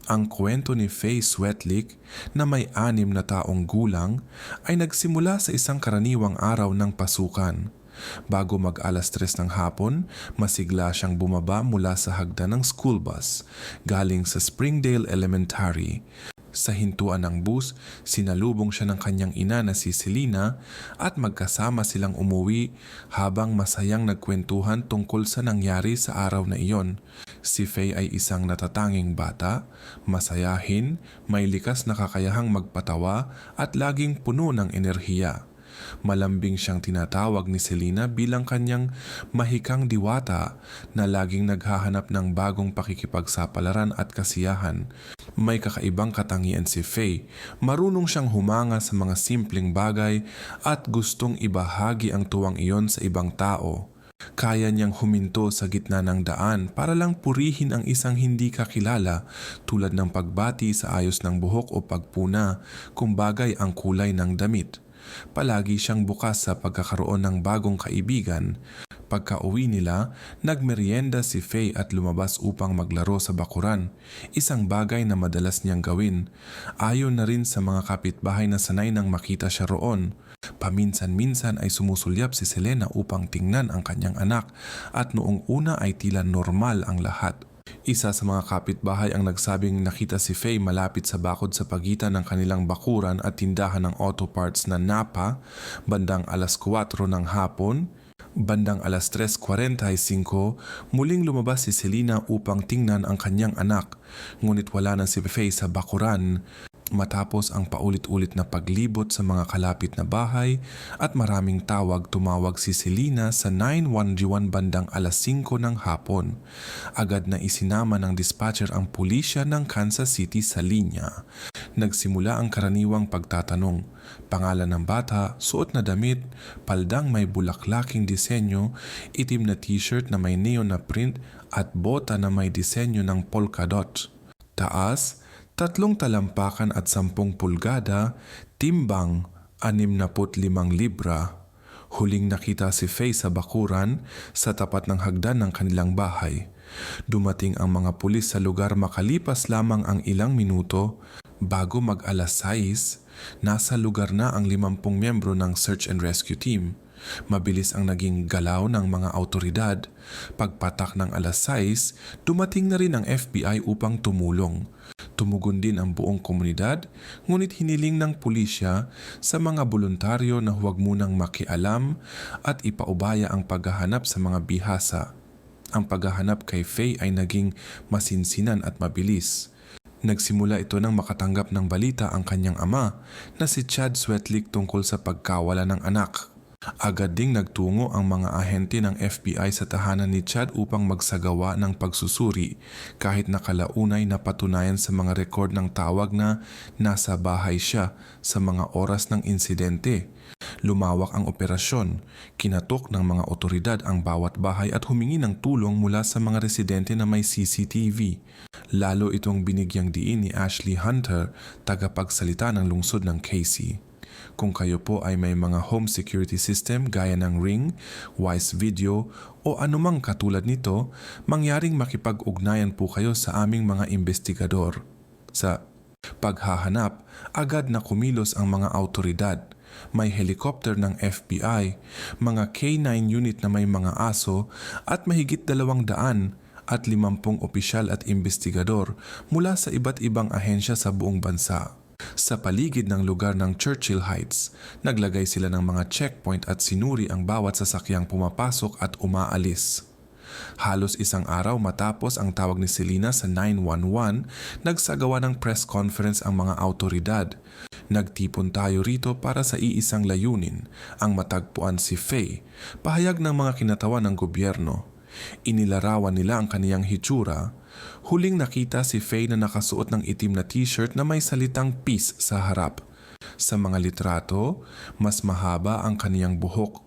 Ang kwento ni Faye Svetlik na may 6 na taong gulang ay nagsimula sa isang karaniwang araw ng pasukan. Bago mag-3 ng hapon, masigla siyang bumaba mula sa hagdan ng school bus galing sa Springdale Elementary. Sa hintuan ng bus, sinalubong siya ng kanyang ina na si Selena at magkasama silang umuwi habang masayang nagkwentuhan tungkol sa nangyari sa araw na iyon. Si Faye ay isang natatanging bata, masayahin, may likas na kakayahang magpatawa at laging puno ng enerhiya. Malambing siyang tinatawag ni Selena bilang kanyang mahikang diwata na laging naghahanap ng bagong pakikipagsapalaran at kasiyahan. May kakaibang katangian si Faye, marunong siyang humanga sa mga simpleng bagay at gustong ibahagi ang tuwang iyon sa ibang tao. Kaya niyang huminto sa gitna ng daan para lang purihin ang isang hindi kakilala tulad ng pagbati sa ayos ng buhok o pagpuna kung bagay ang kulay ng damit. Palagi siyang bukas sa pagkakaroon ng bagong kaibigan. Pagka-uwi nila, nagmeryenda si Faye at lumabas upang maglaro sa bakuran, isang bagay na madalas niyang gawin. Ayon na rin sa mga kapitbahay na sanay nang makita siya roon. Paminsan-minsan ay sumusulyap si Selena upang tingnan ang kanyang anak at noong una ay tila normal ang lahat. Isa sa mga kapitbahay ang nagsabing nakita si Faye malapit sa bakod sa pagitan ng kanilang bakuran at tindahan ng auto parts na Napa bandang 4:00 ng hapon. Bandang 3:45, muling lumabas si Selena upang tingnan ang kanyang anak, ngunit wala na si Faye sa bakuran. Matapos ang paulit-ulit na paglibot sa mga kalapit na bahay at maraming tawag, tumawag si Selena sa 911 bandang 5:00 ng hapon. Agad na isinama ng dispatcher ang pulisya ng Kansas City sa linya. Nagsimula ang karaniwang pagtatanong. Pangalan ng bata, suot na damit, paldang may bulaklaking disenyo, itim na t-shirt na may neon na print at bota na may disenyo ng polka dot. Taas, 3 talampakan at 10 pulgada, timbang 65 libra. Huling nakita si Faye sa bakuran sa tapat ng hagdan ng kanilang bahay. Dumating ang mga pulis sa lugar makalipas lamang ang ilang minuto. Bago mag-6, nasa lugar na ang 50 miyembro ng search and rescue team. Mabilis ang naging galaw ng mga awtoridad. Pagpatak ng 6, dumating na rin ang FBI upang tumulong. Tumugon din ang buong komunidad, ngunit hiniling ng pulisya sa mga voluntaryo na huwag munang makialam at ipaubaya ang paghahanap sa mga bihasa. Ang paghahanap kay Faye ay naging masinsinan at mabilis. Nagsimula ito nang makatanggap ng balita ang kanyang ama na si Chad Svetlik tungkol sa pagkawala ng anak. Agad ding nagtungo ang mga ahente ng FBI sa tahanan ni Chad upang magsagawa ng pagsusuri kahit nakalaunay na patunayan sa mga rekord ng tawag na nasa bahay siya sa mga oras ng insidente. Lumawak ang operasyon, kinatok ng mga otoridad ang bawat bahay at humingi ng tulong mula sa mga residente na may CCTV. Lalo itong binigyang diin ni Ashley Hunter, tagapagsalita ng lungsod ng Casey. Kung kayo po ay may mga home security system gaya ng Ring, Wise Video o anumang katulad nito, mangyaring makipag-ugnayan po kayo sa aming mga investigador. Sa paghahanap, agad na kumilos ang mga autoridad. May helicopter ng FBI, mga K9 unit na may mga aso at mahigit 200 at 50 opisyal at investigador mula sa iba't ibang ahensya sa buong bansa. Sa paligid ng lugar ng Churchill Heights, naglagay sila ng mga checkpoint at sinuri ang bawat sasakyang pumapasok at umaalis. Halos isang araw matapos ang tawag ni Selena sa 911, nagsagawa ng press conference ang mga autoridad. Nagtipon tayo rito para sa iisang layunin, ang matagpuan si Faye, pahayag ng mga kinatawan ng gobyerno. Inilarawan nila ang kaniyang hitsura. Huling nakita si Faye na nakasuot ng itim na t-shirt na may salitang peace sa harap. Sa mga litrato, mas mahaba ang kaniyang buhok,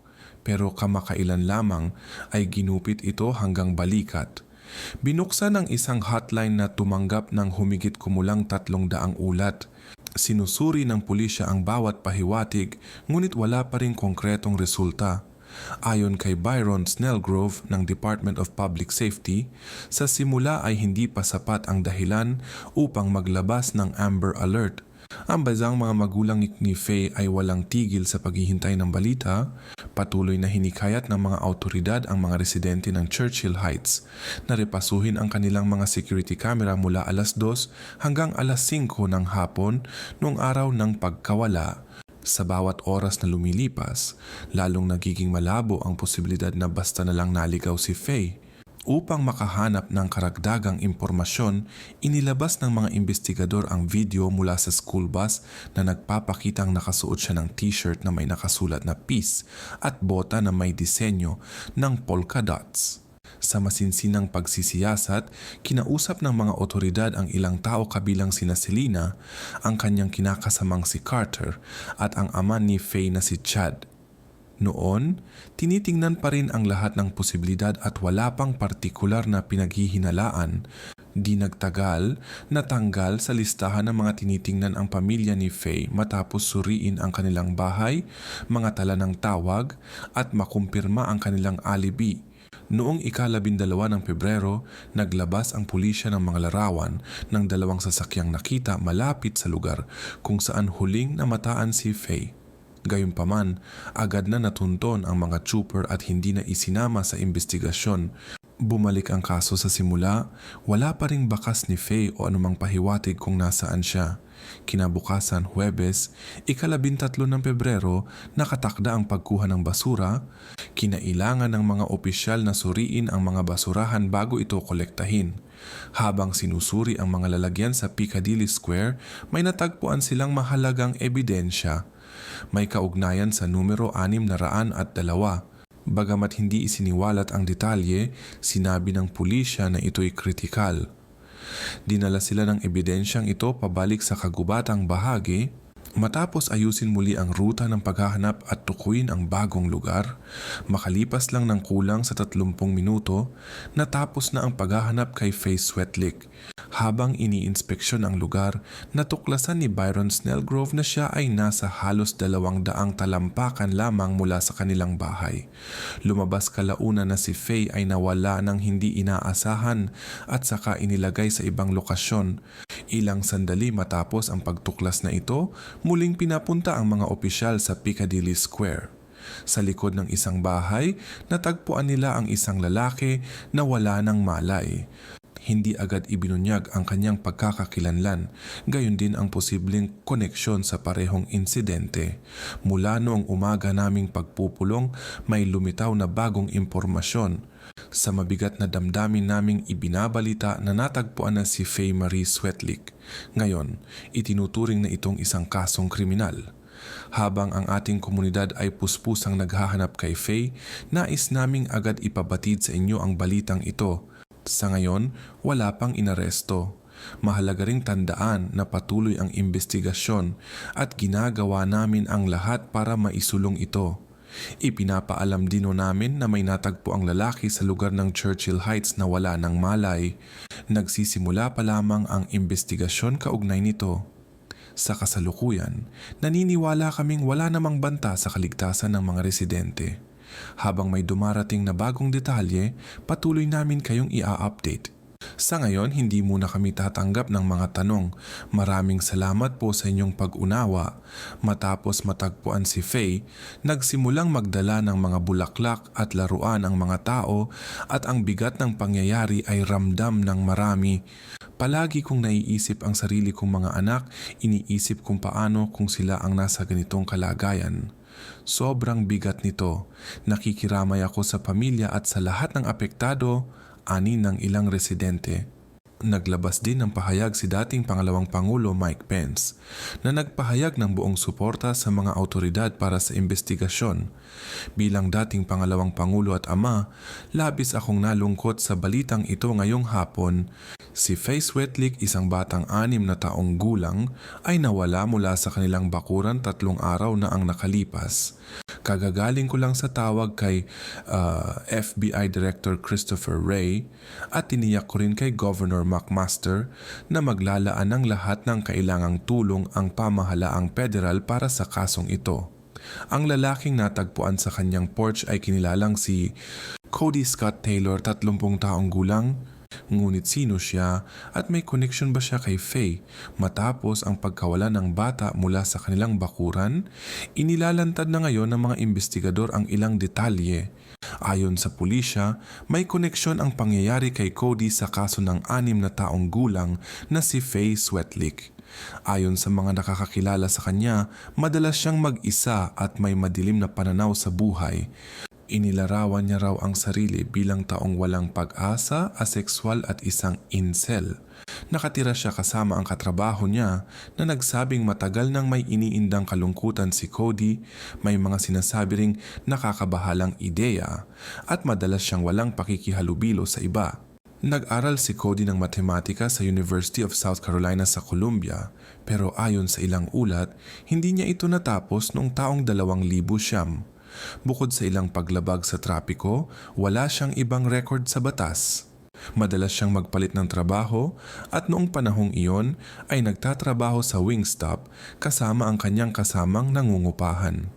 pero kamakailan lamang ay ginupit ito hanggang balikat. Binuksan ang isang hotline na tumanggap ng humigit kumulang 300 ulat. Sinusuri ng pulisya ang bawat pahiwatig, ngunit wala pa ring konkretong resulta. Ayon kay Byron Snellgrove ng Department of Public Safety, sa simula ay hindi pa sapat ang dahilan upang maglabas ng Amber Alert. Ang bazang mga magulang ni Faye ay walang tigil sa paghihintay ng balita, patuloy na hinikayat ng mga autoridad ang mga residente ng Churchill Heights na repasuhin ang kanilang mga security camera mula alas 2 hanggang alas 5 ng hapon noong araw ng pagkawala. Sa bawat oras na lumilipas, lalong nagiging malabo ang posibilidad na basta na lang naligaw si Faye. Upang makahanap ng karagdagang impormasyon, inilabas ng mga investigador ang video mula sa school bus na nagpapakitang nakasuot siya ng t-shirt na may nakasulat na peace at bota na may disenyo ng polka dots. Sa masinsinang pagsisiyasat, kinausap ng mga otoridad ang ilang tao kabilang sina Selena, ang kanyang kinakasamang si Carter at ang ama ni Faye na si Chad. Noon, tinitingnan pa rin ang lahat ng posibilidad at wala pang partikular na pinaghihinalaan. Di nagtagal, natanggal sa listahan ng mga tinitingnan ang pamilya ni Faye matapos suriin ang kanilang bahay, mga tala ng tawag at makumpirma ang kanilang alibi. Noong ika-12 ng Pebrero, naglabas ang pulisya ng mga larawan ng 2 sasakyang nakita malapit sa lugar kung saan huling namataan si Faye. Gayunpaman, agad na natunton ang mga trooper at hindi na isinama sa investigasyon. Bumalik ang kaso sa simula, wala pa ring bakas ni Faye o anumang pahiwatig kung nasaan siya. Kinabukasan, Huwebes, ika-13 ng Pebrero, nakatakda ang pagkuha ng basura. Kinailangan ng mga opisyal na suriin ang mga basurahan bago ito kolektahin. Habang sinusuri ang mga lalagyan sa Piccadilly Square, may natagpuan silang mahalagang ebidensya. May kaugnayan sa numero 602. Bagamat hindi isiniwalat ang detalye, sinabi ng pulisya na ito'y kritikal. Dinala sila ng ebidensyang ito pabalik sa kagubatang bahagi. Matapos ayusin muli ang ruta ng paghahanap at tukuyin ang bagong lugar, makalipas lang ng kulang sa 30 minuto, natapos na ang paghahanap kay Faye Svetlik. Habang iniinspeksyon ang lugar, natuklasan ni Byron Snellgrove na siya ay nasa halos 200 talampakan lamang mula sa kanilang bahay. Lumabas kalauna na si Faye ay nawala ng hindi inaasahan at saka inilagay sa ibang lokasyon. Ilang sandali matapos ang pagtuklas na ito, muling pinapunta ang mga opisyal sa Piccadilly Square. Sa likod ng isang bahay, natagpuan nila ang isang lalaki na wala ng malay. Hindi agad ibinunyag ang kanyang pagkakakilanlan, gayon din ang posibleng koneksyon sa parehong insidente. Mula noong umaga naming pagpupulong, may lumitaw na bagong impormasyon. Sa mabigat na damdamin naming ibinabalita na natagpuan na si Faye Marie Svetlik. Ngayon, itinuturing na itong isang kasong kriminal. Habang ang ating komunidad ay puspusang naghahanap kay Faye, nais naming agad ipabatid sa inyo ang balitang ito. Sa ngayon, wala pang inaresto. Mahalaga ring tandaan na patuloy ang investigasyon at ginagawa namin ang lahat para maisulong ito. Ipinapaalam din namin na may natagpo ang lalaki sa lugar ng Churchill Heights na wala ng malay. Nagsisimula pa lamang ang investigasyon kaugnay nito. Sa kasalukuyan, naniniwala kaming wala namang banta sa kaligtasan ng mga residente. Habang may dumarating na bagong detalye, patuloy namin kayong i-update. Sa ngayon, hindi muna kami tatanggap ng mga tanong. Maraming salamat po sa inyong pag-unawa. Matapos matagpuan si Faye, nagsimulang magdala ng mga bulaklak at laruan ang mga tao at ang bigat ng pangyayari ay ramdam ng marami. Palagi kong naiisip ang sarili kong mga anak, iniisip kung paano kung sila ang nasa ganitong kalagayan. Sobrang bigat nito. Nakikiramay ako sa pamilya at sa lahat ng apektado, ani ng ilang residente. Naglabas din ng pahayag si dating pangalawang Pangulo Mike Pence na nagpahayag ng buong suporta sa mga autoridad para sa investigasyon. Bilang dating pangalawang Pangulo at ama, labis akong nalungkot sa balitang ito ngayong hapon. Si Faye Svetlik, isang batang 6 na taong gulang, ay nawala mula sa kanilang bakuran 3 araw na ang nakalipas. Kagagaling ko lang sa tawag kay FBI Director Christopher Wray at tiniyak ko rin kay Governor McMaster na maglalaan ng lahat ng kailangang tulong ang pamahalaang federal para sa kasong ito. Ang lalaking natagpuan sa kanyang porch ay kinilalang si Cody Scott Taylor, 30 taong gulang. Ngunit sino siya at may connection ba siya kay Faye? Matapos ang pagkawala ng bata mula sa kanilang bakuran, inilalantad na ngayon ng mga investigador ang ilang detalye. Ayon sa pulisya, may koneksyon ang pangyayari kay Cody sa kaso ng 6 na taong gulang na si Faye Swetlik. Ayon sa mga nakakakilala sa kanya, madalas siyang mag-isa at may madilim na pananaw sa buhay. Inilarawan niya raw ang sarili bilang taong walang pag-asa, asexual at isang incel. Nakatira siya kasama ang katrabaho niya na nagsabing matagal nang may iniindang kalungkutan si Cody, may mga sinasabi ring nakakabahalang ideya at madalas siyang walang pakikihalubilo sa iba. Nag-aral si Cody ng matematika sa University of South Carolina sa Columbia, pero ayon sa ilang ulat, hindi niya ito natapos noong taong 2009. Bukod sa ilang paglabag sa trapiko, wala siyang ibang record sa batas. Madalas siyang magpalit ng trabaho at noong panahong iyon ay nagtatrabaho sa Wingstop kasama ang kanyang kasamang nangungupahan.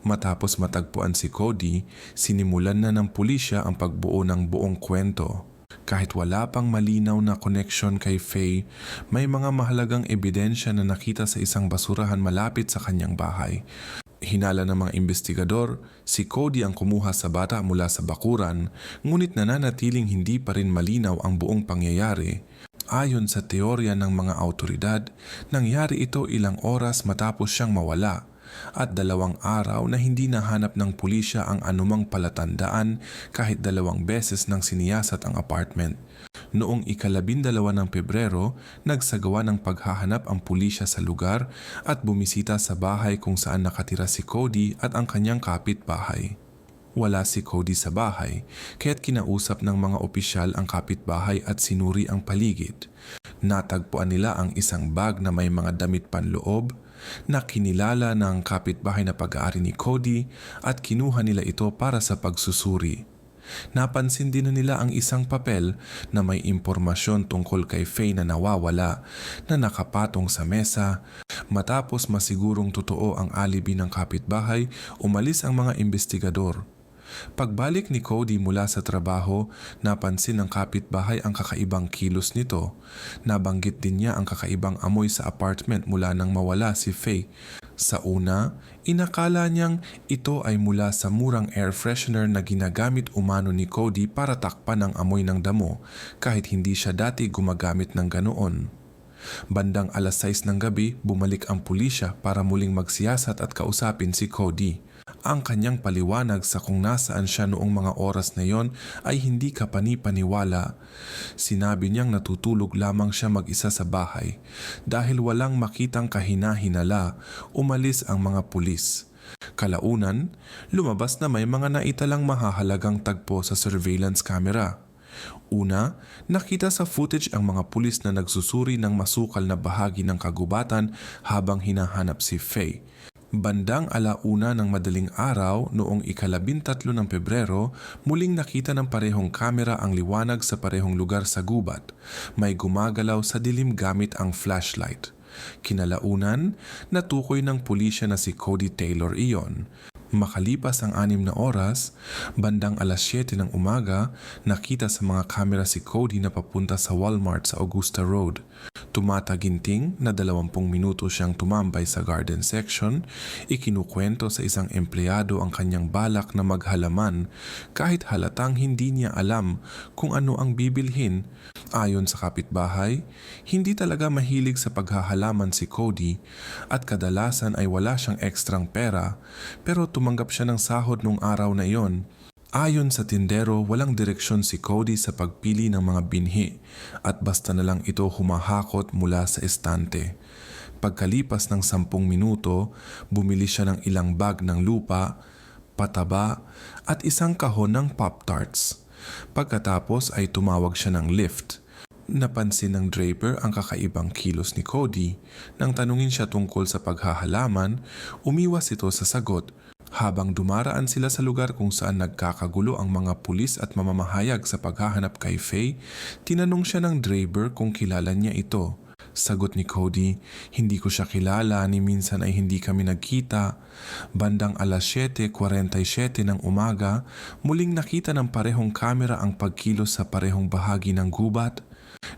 Matapos matagpuan si Cody, sinimulan na ng pulisya ang pagbuo ng buong kwento. Kahit wala pang malinaw na connection kay Faye, may mga mahalagang ebidensya na nakita sa isang basurahan malapit sa kanyang bahay. Hinala ng mga investigador, si Cody ang kumuha sa bata mula sa bakuran, ngunit nananatiling hindi pa rin malinaw ang buong pangyayari. Ayon sa teorya ng mga autoridad, nangyari ito ilang oras matapos siyang mawala at 2 araw na hindi nahanap ng pulisya ang anumang palatandaan kahit 2 beses nang siniyasat ang apartment. Noong ika-12 ng Pebrero, nagsagawa ng paghahanap ang pulisya sa lugar at bumisita sa bahay kung saan nakatira si Cody at ang kanyang kapitbahay. Wala si Cody sa bahay, kaya't kinausap ng mga opisyal ang kapitbahay at sinuri ang paligid. Natagpuan nila ang isang bag na may mga damit panloob na kinilala ng kapitbahay na pag-aari ni Cody at kinuha nila ito para sa pagsusuri. Napansin din nila ang isang papel na may impormasyon tungkol kay Faye na nawawala na nakapatong sa mesa. Matapos masigurong totoo ang alibi ng kapitbahay, umalis ang mga investigador. Pagbalik ni Cody mula sa trabaho, napansin ng kapitbahay ang kakaibang kilos nito. Nabanggit din niya ang kakaibang amoy sa apartment mula nang mawala si Faye. Sa una, inakala niyang ito ay mula sa murang air freshener na ginagamit umano ni Cody para takpan ang amoy ng damo kahit hindi siya dati gumagamit ng ganoon. Bandang 6:00 ng gabi, bumalik ang pulisya para muling magsiyasat at kausapin si Cody. Ang kanyang paliwanag sa kung nasaan siya noong mga oras na yon ay hindi kapani-paniwala. Sinabi niyang natutulog lamang siya mag-isa sa bahay. Dahil walang makitang kahina-hinala, umalis ang mga pulis. Kalaunan, lumabas na may mga naitalang mahahalagang tagpo sa surveillance camera. Una, nakita sa footage ang mga pulis na nagsusuri ng masukal na bahagi ng kagubatan habang hinahanap si Faye. Bandang 1:00 ng madaling araw noong ika-13 ng Pebrero, muling nakita ng parehong kamera ang liwanag sa parehong lugar sa gubat. May gumagalaw sa dilim gamit ang flashlight. Kinalaunan, natukoy ng pulisya na si Cody Taylor iyon. Makalipas ang 6 na oras, bandang 7:00 ng umaga, nakita sa mga kamera si Cody na papunta sa Walmart sa Augusta Road. Tumataginting na 20 minuto siyang tumambay sa garden section, ikinukwento sa isang empleyado ang kanyang balak na maghalaman kahit halatang hindi niya alam kung ano ang bibilhin. Ayon sa kapitbahay, hindi talaga mahilig sa paghahalaman si Cody at kadalasan ay wala siyang ekstrang pera, pero tumanggap siya ng sahod nung araw na iyon. Ayon sa tindero, walang direksyon si Cody sa pagpili ng mga binhi at basta na lang ito humahakot mula sa estante. Pagkalipas ng 10 minuto, bumili siya ng ilang bag ng lupa, pataba at isang kahon ng Pop-Tarts. Pagkatapos ay tumawag siya ng lift. Napansin ng Draper ang kakaibang kilos ni Cody. Nang tanungin siya tungkol sa paghahalaman, umiwas ito sa sagot. Habang dumaraan sila sa lugar kung saan nagkakagulo ang mga pulis at mamamahayag sa paghahanap kay Faye, tinanong siya ng Draper kung kilala niya ito. Sagot ni Cody, hindi ko siya kilala ni minsan ay hindi kami nagkita. Bandang alas 7:47 ng umaga, muling nakita ng parehong kamera ang pagkilos sa parehong bahagi ng gubat.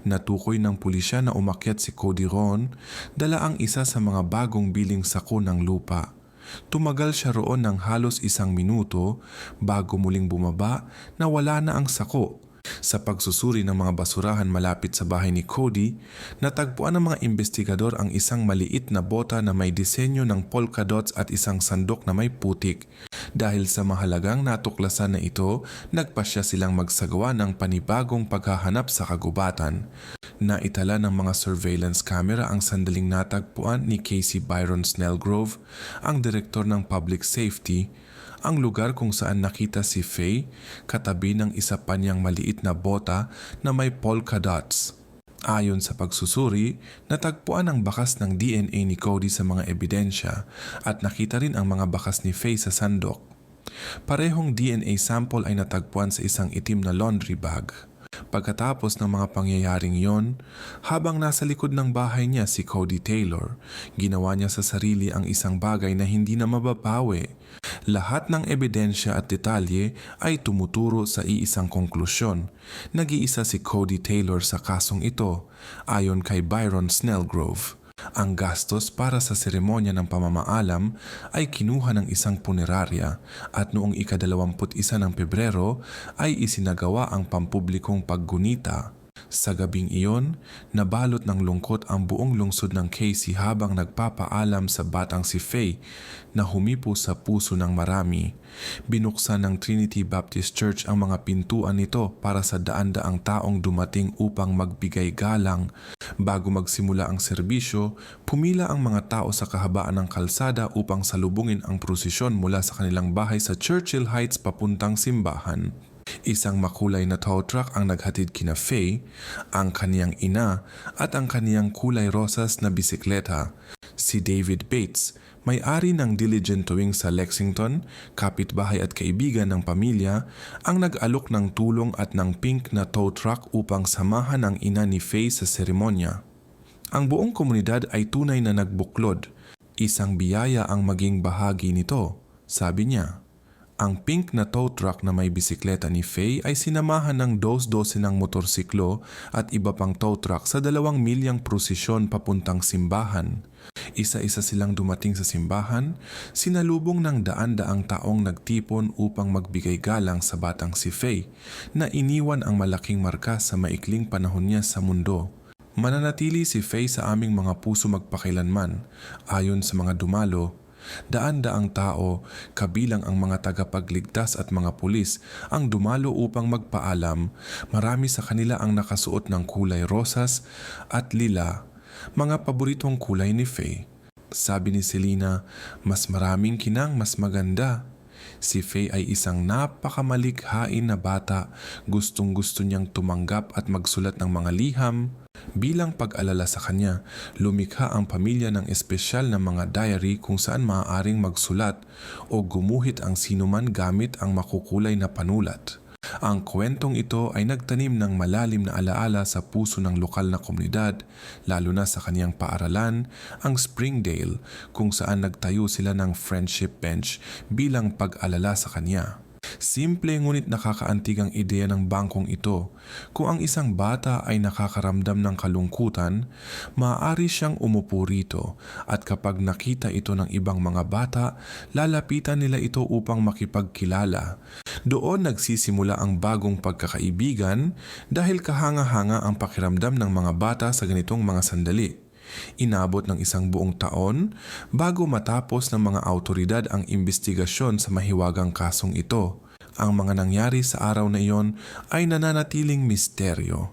Natukoy ng pulisya na umakyat si Cody Ron, dala ang isa sa mga bagong biling sako ng lupa. Tumagal siya roon ng halos 1 minuto bago muling bumaba na wala na ang sako. Sa pagsusuri ng mga basurahan malapit sa bahay ni Cody, natagpuan ng mga investigador ang isang maliit na bota na may disenyo ng polka dots at isang sandok na may putik. Dahil sa mahalagang natuklasan na ito, nagpasya silang magsagawa ng panibagong paghahanap sa kagubatan. Naitala ng mga surveillance camera ang sandaling natagpuan ni Casey Byron Snellgrove, ang direktor ng public safety, ang lugar kung saan nakita si Faye katabi ng isa pa niyang maliit na bota na may polka dots. Ayon sa pagsusuri, natagpuan ang bakas ng DNA ni Cody sa mga ebidensya at nakita rin ang mga bakas ni Faye sa sandok. Parehong DNA sample ay natagpuan sa isang itim na laundry bag. Pagkatapos ng mga pangyayaring yon, habang nasa likod ng bahay niya si Cody Taylor, ginawa niya sa sarili ang isang bagay na hindi na mababawi. Lahat ng ebidensya at detalye ay tumuturo sa iisang konklusyon. Nag-iisa si Cody Taylor sa kasong ito, ayon kay Byron Snellgrove. Ang gastos para sa seremonya ng pamamaalam ay kinuha ng isang punerarya at noong ika-21 ng Pebrero ay isinagawa ang pampublikong paggunita. Sa gabing iyon, nabalot ng lungkot ang buong lungsod ng Casey habang nagpapaalam sa batang si Faye na humipo sa puso ng marami. Binuksan ng Trinity Baptist Church ang mga pintuan nito para sa daan-daang taong dumating upang magbigay galang. Bago magsimula ang serbisyo, pumila ang mga tao sa kahabaan ng kalsada upang salubungin ang prosesyon mula sa kanilang bahay sa Churchill Heights papuntang simbahan. Isang makulay na tow truck ang naghatid kina Faye, ang kaniyang ina at ang kaniyang kulay rosas na bisikleta. Si David Bates, may-ari ng Diligent Towing sa Lexington, kapitbahay at kaibigan ng pamilya, ang nag-alok ng tulong at ng pink na tow truck upang samahan ang ina ni Faye sa seremonya. Ang buong komunidad ay tunay na nagbuklod. Isang biyaya ang maging bahagi nito, sabi niya. Ang pink na tow truck na may bisikleta ni Faye ay sinamahan ng 12 ng motorsiklo at iba pang tow truck sa 2 milyang prosesyon papuntang simbahan. Isa-isa silang dumating sa simbahan, sinalubong ng daan-daang taong nagtipon upang magbigay galang sa batang si Faye na iniwan ang malaking marka sa maikling panahon niya sa mundo. Mananatili si Faye sa aming mga puso magpakailanman, ayon sa mga dumalo. Daan-daang tao, kabilang ang mga tagapagligtas at mga pulis, ang dumalo upang magpaalam. Marami sa kanila ang nakasuot ng kulay rosas at lila, mga paboritong kulay ni Faye. Sabi ni Selena, mas maraming kinang mas maganda. Si Faye ay isang napakamalikhain na bata, gustong-gusto niyang tumanggap at magsulat ng mga liham. Bilang pag-alala sa kanya, lumikha ang pamilya ng espesyal na mga diary kung saan maaaring magsulat o gumuhit ang sinuman gamit ang makukulay na panulat. Ang kwentong ito ay nagtanim ng malalim na alaala sa puso ng lokal na komunidad, lalo na sa kaniyang paaralan, ang Springdale, kung saan nagtayo sila ng friendship bench bilang pag-alala sa kanya. Simple ngunit nakakaantig ang ideya ng bangkong ito. Kung ang isang bata ay nakakaramdam ng kalungkutan, maaari siyang umupo rito at kapag nakita ito ng ibang mga bata, lalapitan nila ito upang makipagkilala. Doon nagsisimula ang bagong pagkakaibigan dahil kahanga-hanga ang pakiramdam ng mga bata sa ganitong mga sandali. Inabot ng 1 buong taon bago matapos ng mga awtoridad ang imbestigasyon sa mahiwagang kasong ito. Ang mga nangyari sa araw na iyon ay nananatiling misteryo.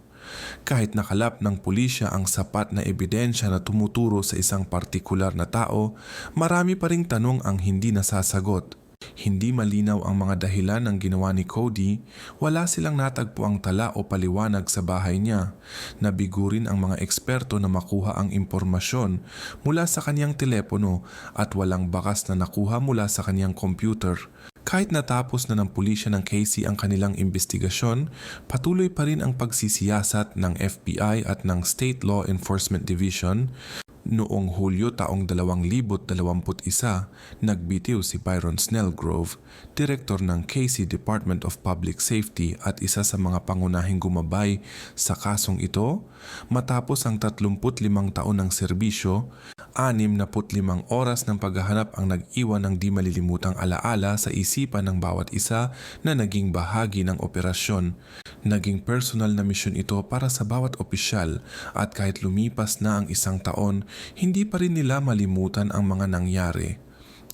Kahit nakalap ng pulisya ang sapat na ebidensya na tumuturo sa isang partikular na tao, marami pa ring tanong ang hindi nasasagot. Hindi malinaw ang mga dahilan ng ginawa ni Cody, wala silang natagpo ang tala o paliwanag sa bahay niya. Nabigo rin ang mga eksperto na makuha ang impormasyon mula sa kanyang telepono at walang bakas na nakuha mula sa kanyang computer. Kahit natapos na ng pulisya ng Casey ang kanilang investigasyon, patuloy pa rin ang pagsisiyasat ng FBI at ng State Law Enforcement Division. Noong Hulyo taong 2021, nagbitiw si Byron Snellgrove, direktor ng Casey Department of Public Safety at isa sa mga pangunahing gumabay sa kasong ito. Matapos ang 35 taon ng serbisyo, 65 oras ng paghahanap ang nag-iwan ng di malilimutang alaala sa isipan ng bawat isa na naging bahagi ng operasyon. Naging personal na misyon ito para sa bawat opisyal at kahit lumipas na ang 1 taon, hindi pa rin nila malimutan ang mga nangyari.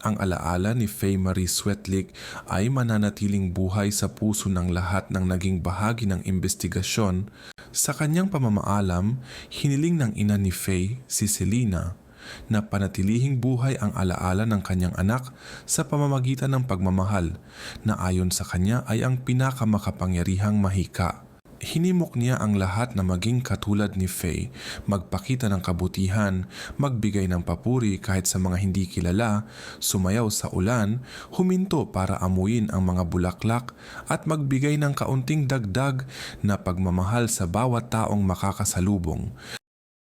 Ang alaala ni Faye Marie Swetlik ay mananatiling buhay sa puso ng lahat ng naging bahagi ng investigasyon. Sa kanyang pamamaalam, hiniling ng ina ni Faye, si Selena, na panatilihing buhay ang alaala ng kanyang anak sa pamamagitan ng pagmamahal na ayon sa kanya ay ang pinakamakapangyarihang mahika. Hinimok niya ang lahat na maging katulad ni Faye, magpakita ng kabutihan, magbigay ng papuri kahit sa mga hindi kilala, sumayaw sa ulan, huminto para amuyin ang mga bulaklak at magbigay ng kaunting dagdag na pagmamahal sa bawat taong makakasalubong.